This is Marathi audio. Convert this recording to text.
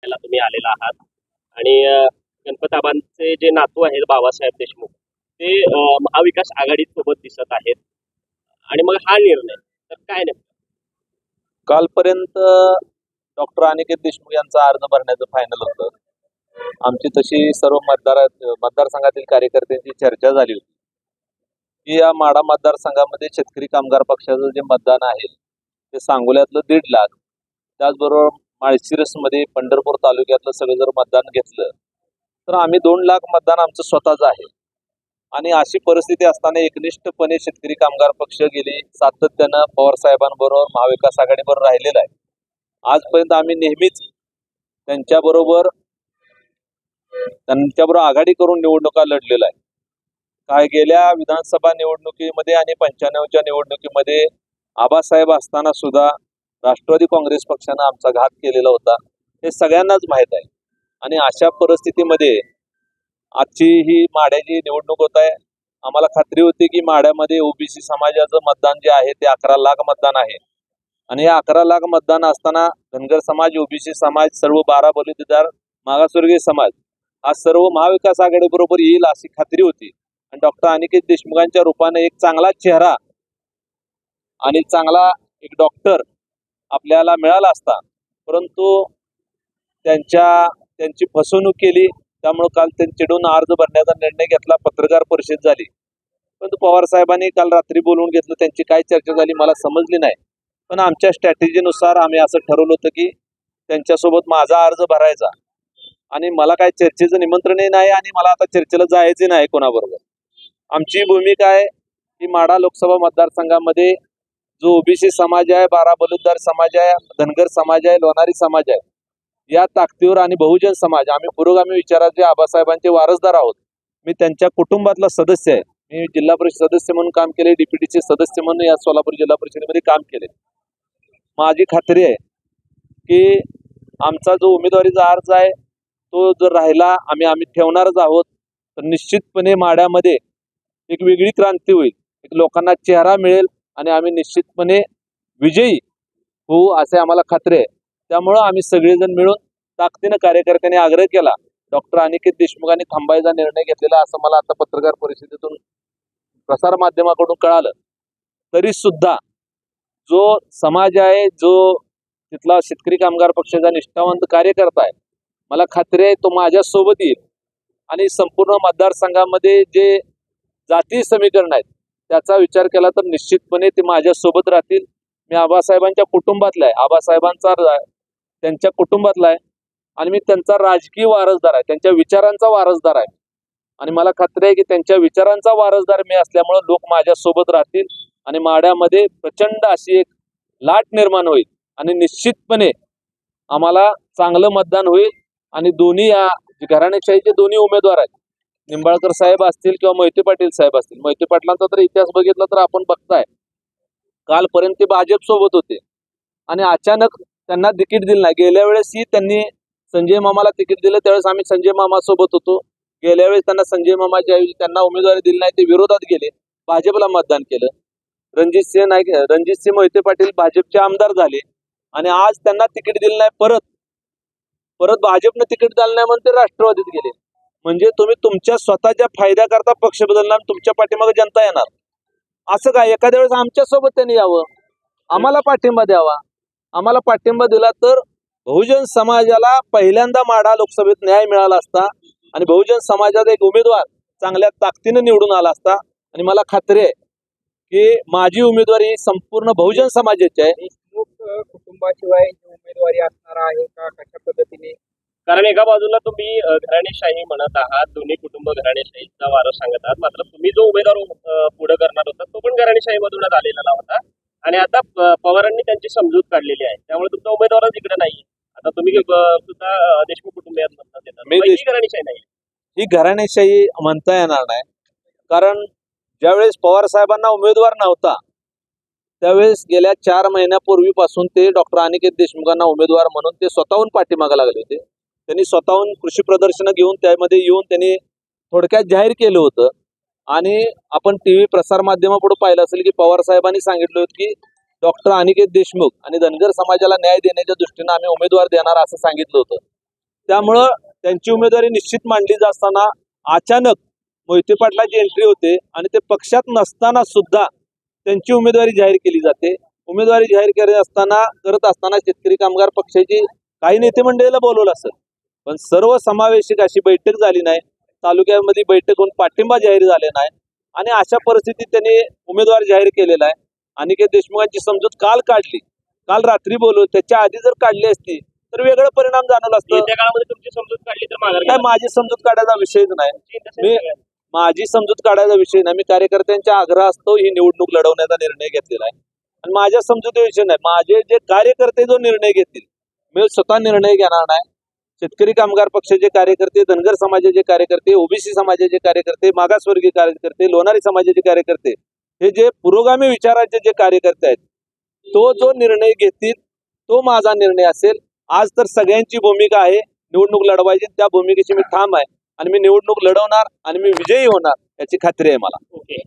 याला तुम्ही आलेला आहात आणि गणपताबांचे जे नातू आहेत बाबासाहेब देशमुख ते महाविकास आघाडी सोबत दिसत आहेत आणि मग हा निर्णय तर काय नेमकं? कालपर्यंत डॉक्टर अनिकेत देशमुख यांचा अर्ज भरण्याचं फायनल होतं. आमची तशी सर्व मतदारसंघातील कार्यकर्त्यांची चर्चा झाली होती की या माढा मतदारसंघामध्ये शेतकरी कामगार पक्षाचं जे मतदान आहे ते सांगोल्यातलं 1.5 लाख, त्याचबरोबर माळशिरसमध्ये पंढरपूर तालुक्यातलं सगळं जर मतदान घेतलं तर आम्ही 2 लाख मतदान आमचं स्वतःच आहे. आणि अशी परिस्थिती असताना एकनिष्ठपणे शेतकरी कामगार पक्ष गेली सातत्यानं पवार साहेबांबरोबर महाविकास आघाडीबरोबर राहिलेला आहे. आजपर्यंत आम्ही नेहमीच त्यांच्याबरोबर आघाडी करून निवडणुका लढलेला आहे. काय गेल्या विधानसभा निवडणुकीमध्ये आणि 95च्या निवडणुकीमध्ये आबासाहेब असताना सुद्धा राष्ट्रवादी काँग्रेस पक्षानं आमचा घात केलेला होता, हे सगळ्यांनाच माहीत आहे. आणि अशा परिस्थितीमध्ये आजची ही माढ्याची निवडणूक होत आहे. आम्हाला खात्री होती की माढ्यामध्ये ओबीसी समाजाचं मतदान जे आहे ते 11 लाख मतदान आहे आणि या 11 लाख मतदान असताना धनगर समाज, ओबीसी समाज, सर्व 12 बलुतेदार, मागासवर्गीय समाज हा सर्व महाविकास आघाडी बरोबर येईल अशी खात्री होती. आणि डॉक्टर अनिकेत देशमुखांच्या रूपाने एक चांगला चेहरा आणि चांगला एक डॉक्टर आपल्याला मिळाला असता, परंतु त्यांची फसवणूक केली. त्यामुळे काल त्यांच्याकडून अर्ज भरण्याचा निर्णय घेतला. पत्रकार परिषद झाली, परंतु पवार साहेबांनी काल रात्री बोलवून घेतलं. त्यांची काय चर्चा झाली मला समजली नाही, पण आमच्या स्ट्रॅटेजीनुसार आम्ही असं ठरवलं होतं की त्यांच्यासोबत माझा अर्ज भरायचा आणि मला काय चर्चेचं निमंत्रणही नाही आणि मला आता चर्चेला जायचे नाही कोणाबरोबर. आमची भूमिका आहे की माढा लोकसभा मतदारसंघामध्ये जो ओबीसी समाज आहे, 12 बलुतेदार समाज आहे, धनगर समाज आहे, लोणारी समाज आहे, या ताकदीवर आणि बहुजन समाज आम्ही पुरोगामी विचाराचे आबासाहेबांचे वारसदार आहोत. मी त्यांच्या कुटुंबातला सदस्य आहे. मी जिल्हा परिषद सदस्य म्हणून काम केले, डीपीटीचे सदस्य म्हणून या सोलापूर जिल्हा परिषदेमध्ये काम केले. माझी खात्री आहे की आमचा जो उमेदवारीचा अर्ज आहे तो जर राहिला, आम्ही ठेवणारच आहोत, तर निश्चितपणे माढ्यामध्ये एक वेगळी क्रांती होईल, एक लोकांना चेहरा मिळेल आणि आम्ही निश्चितपणे विजयी होऊ असे आम्हाला खात्री आहे. त्यामुळं आम्ही सगळेजण मिळून ताकदीनं कार्यकर्त्यांनी आग्रह केला. डॉक्टर अनिकेत देशमुखांनी थांबायचा निर्णय घेतलेला असं मला आता पत्रकार परिषदेतून प्रसार माध्यमाकडून कळालं. तरी सुद्धा जो समाज आहे, जो तिथला शेतकरी कामगार पक्षाचा निष्ठावंत कार्यकर्ता आहे, मला खात्री आहे तो माझ्यासोबत येईल आणि संपूर्ण मतदारसंघामध्ये जे जाती समीकरण आहेत त्याचा विचार केला तर निश्चितपणे ते माझ्यासोबत राहतील. मी आबासाहेबांच्या कुटुंबातला आहे, आबासाहेबांचा त्यांच्या कुटुंबातला आहे आणि मी त्यांचा राजकीय वारसदार आहे, त्यांच्या विचारांचा वारसदार आहे आणि मला खात्री आहे की त्यांच्या विचारांचा वारसदार मी असल्यामुळे लोक माझ्यासोबत राहतील आणि माढ्यामध्ये प्रचंड अशी एक लाट निर्माण होईल आणि निश्चितपणे आम्हाला चांगलं मतदान होईल. आणि दोन्ही या घराणेशाहीचे दोन्ही उमेदवार आहेत, निंबाळकर साहेब असतील किंवा मोहिते पाटील साहेब असतील. मोहिते पाटलांचा तर इतिहास बघितला तर आपण बघताय, कालपर्यंत ते भाजप सोबत होते आणि अचानक त्यांना तिकीट दिलं नाही. गेल्या वेळेसही त्यांनी संजय मामाला तिकीट दिलं, त्यावेळेस आम्ही संजय मामा सोबत होतो. गेल्या वेळेस त्यांना संजय मामाच्या ऐवजी त्यांना उमेदवारी दिली नाही, ते विरोधात गेले, भाजपला मतदान केलं. रणजितसिंह मोहिते पाटील भाजपचे आमदार झाले आणि आज त्यांना तिकीट दिलं नाही, परत भाजपनं तिकीट दिलं नाही म्हणून ते राष्ट्रवादीत गेले. म्हणजे तुम्ही तुमच्या स्वतःच्या फायद्याकरता पक्ष बदलणार, तुमच्या पाठीमागे जनता येणार असं काय? एखाद्या वेळेस आमच्या सोबत त्यांनी यावं, आम्हाला पाठिंबा द्यावा. आम्हाला पाठिंबा दिला तर बहुजन समाजाला पहिल्यांदा माढा लोकसभेत न्याय मिळाला असता आणि बहुजन समाजाचा एक उमेदवार चांगल्या ताकदीनं निवडून आला असता. आणि मला खात्री आहे की माझी उमेदवारी संपूर्ण बहुजन समाजाची आहे. कुटुंबाशिवाय उमेदवारी असणार आहे का, कशा पद्धतीने? कारण एका बाजूला तुम्ही घराणेशाही म्हणत आहात, दोन्ही कुटुंब घराणेशाहीचा वारस सांगत आहात, मात्र तुम्ही जो उमेदवार पुढे करणार होता तो पण घराणेशाहीमधूनच आलेला होता आणि आता पवारांनी त्यांची समजूत काढलेली आहे, त्यामुळे तुमचा उमेदवारच इकडे नाही. आता तुम्ही सुद्धा देशमुख कुटुंबियात म्हणतात, घराणेशाही नाही. ही घराणेशाही म्हणता येणार नाही, कारण ज्यावेळेस पवार साहेबांना उमेदवार नव्हता त्यावेळेस गेल्या 4 महिन्यापूर्वीपासून ते डॉक्टर अनिकेत देशमुखांना उमेदवार म्हणून ते स्वतःहून पाठीमागे लागले होते. त्यांनी स्वतःहून कृषी प्रदर्शनं घेऊन त्यामध्ये येऊन त्यांनी थोडक्यात जाहीर केलं होतं आणि आपण टीव्ही प्रसार माध्यमापुढे पाहिलं असेल की पवार साहेबांनी सांगितलं होतं की डॉक्टर अनिकेत देशमुख आणि धनगर समाजाला न्याय देण्याच्या दृष्टीने आम्ही उमेदवार देणार असं सांगितलं होतं. त्यामुळं त्यांची उमेदवारी निश्चित मांडली जात असताना अचानक मोहिते पाटलाची एंट्री होते आणि ते पक्षात नसताना सुद्धा त्यांची उमेदवारी जाहीर केली जाते. उमेदवारी जाहीर करत असताना शेतकरी कामगार पक्षाची काही नेते मंडळीला बोलवलं असेल, पण सर्वसमावेशक अशी बैठक झाली नाही. तालुक्यामध्ये बैठक होऊन पाठिंबा जाहीर झाले नाही आणि अशा परिस्थितीत त्यांनी उमेदवार जाहीर केलेला आहे. अनिकेत देशमुखांची समजूत काल काढली, काल रात्री बोलवलं, त्याच्या आधी जर काढली असती तर वेगळं परिणाम जाणवला असतं. येत्या काळामध्ये तुमची समजूत काढली तर माघार काय माझी समजूत काढायचा विषयच नाही. माझी समजूत काढायचा विषय नाही. मी कार्यकर्त्यांच्या आग्रह असतो ही निवडणूक लढवण्याचा निर्णय घेतलेला आहे आणि माझ्या समजुतीविषयी नाही. माझे जे कार्यकर्ते जो निर्णय घेतील, मी स्वतः निर्णय घेणार नाही. शेतकरी कामगार पक्षाचे कार्यकर्ते, धनगर समाजाचे कार्यकर्ते, ओबीसी समाजाचे कार्यकर्ते, मागासवर्गीय कार्यकर्ते, लोणारी समाजाचे कार्यकर्ते, हे जे पुरोगामी विचाराचे जे कार्यकर्ते आहेत, तो जो निर्णय घेतील तो माझा निर्णय असेल. आज तर सगळ्यांची भूमिका आहे निवडणूक लढवायची, त्या भूमिकेची मी ठाम आहे आणि मी निवडणूक लढवणार आणि मी विजयी होणार याची खात्री आहे मला. ओके.